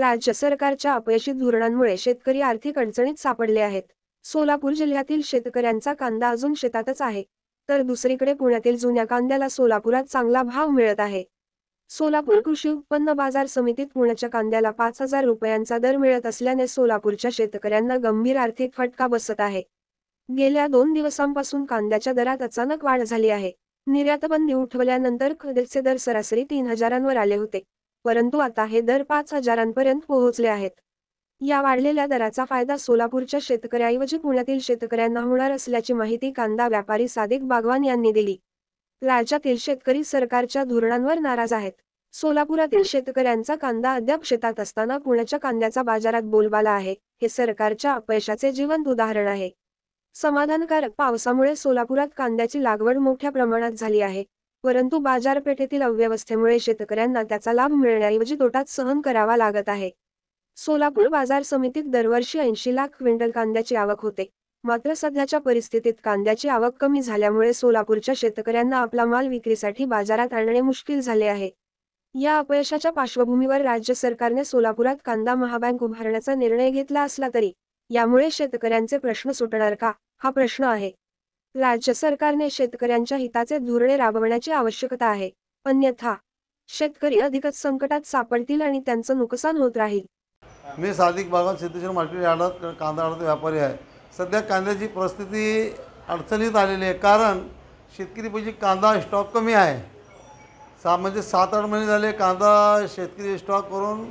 राज्य सरकारच्या अपयशी धोरणांमुळे शेतकरी आर्थिक अडचणीत सापडले आहेत। सोलापूर जिल्ह्यातील शेतकऱ्यांचा कांदा अजून शेतातच आहे, तर दुसरीकडे पुण्यातील जुन्या कांद्याला सोलापुरात चांगला भाव मिळत आहे। सोलापूर कृषी उत्पन्न बाजार समितीत पुण्याच्या कांद्याला 5,000 रुपयांचा दर मिळत असल्याने सोलापूरच्या शेतकऱ्यांना गंभीर आर्थिक फटका बसत आहे। गेल्या 2 दिवसांपासून कांद्याच्या दरात अचानक वाढ झाली आहे। निर्यातबंदी उठवल्यानंतर खरेदीचे दर सरासरी 3,000 आले होते, परंतु आता हे दर 5,000पर्यंत पोहोचले आहेत। या वाढलेल्या दराचा फायदा सोलापूरच्या शेतकऱ्यांऐवजी पुण्यातील शेतकऱ्यांना होणार असल्याची माहिती कांदा व्यापारी सादिक बागवान यांनी दिली। राज्यातील शेतकरी सरकारच्या धोरणांवर नाराज आहेत। सोलापुरातील शेतकऱ्यांचा कांदा अद्याप शेतात असताना पुण्याच्या कांद्याचा बाजारात बोलबाला आहे, हे सरकारच्या अपयशाचे जिवंत उदाहरण आहे। समाधानकारक पावसामुळे सोलापुरात कांद्याची लागवड मोठ्या प्रमाणात झाली आहे, परंतु बाजारपेठेतील अव्यवस्थेमुळे शेतकऱ्यांना त्याचा लाभ मिळण्याऐवजी तोटाच सहन करावा लागत आहे। सोलापूर बाजार समितीत दरवर्षी 80 लाख क्विंटल कांद्याची आवक होते, मात्र सध्याच्या परिस्थितीत कांद्याची आवक कमी झाल्यामुळे सोलापूरच्या शेतकऱ्यांना आपला माल विक्रीसाठी बाजारात आणणे मुश्किल झाले आहे। या अपयशाच्या पार्श्वभूमीवर राज्य सरकारने सोलापुरात कांदा महाबँक उभारण्याचा निर्णय घेतला असला तरी यामुळे शेतकऱ्यांचे प्रश्न सुटणार का, हा प्रश्न आहे। राज्य सरकारने शेतकऱ्यांच्या हिताचे धोरणे राबवण्याची आवश्यकता आहे, अन्यथा शेतकरी अधिकच संकटात सापडतील आणि त्यांचं नुकसान होत राहील। मी सादिक बागवान सिद्धेश्वर मार्केट यार्डात कांदा आडत व्यापारी आहे। सध्या कांद्याची परिस्थिती अडचणीत आलेली आहे, कारण शेतकरी पैकी कांदा स्टॉक कमी आहे। म्हणजे 7-8 महिने झाले कांदा शेतकरी स्टॉक करून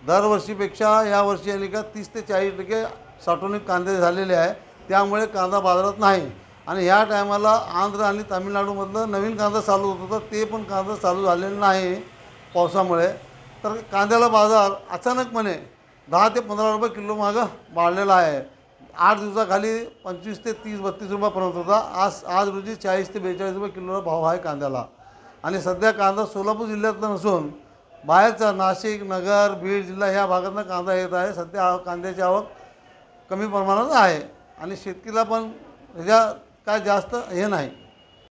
दरवर्षीपेक्षा यावर्षी आणि का 30 ते 40% साठवणूक कांदे झालेले आहे, त्यामुळे कांदा बाजारात नाही। आणि ह्या टायमाला आंध्र आणि तामिळनाडूमधलं नवीन कांदा चालू होत होता, ते पण कांदा चालू झालेलं नाही पावसामुळे। तर कांद्याला बाजार अचानकपणे 10 ते 15 रुपये किलो मागं वाढलेला आहे। 8 दिवसाखाली 25 ते 30-32 रुपयापर्यंत होता। आज रोजी 40 ते 42 रुपये किलोला भाव आहे कांद्याला। आणि सध्या कांदा सोलापूर जिल्ह्यातला नसून बाहेरचा नाशिक, नगर, बीड जिल्हा ह्या भागातून कांदा येत आहे। सध्या कांद्याची आवक कमी प्रमाणात आहे आणि शेतकऱ्याला पण ह्याच्या काय जास्त हे नाही।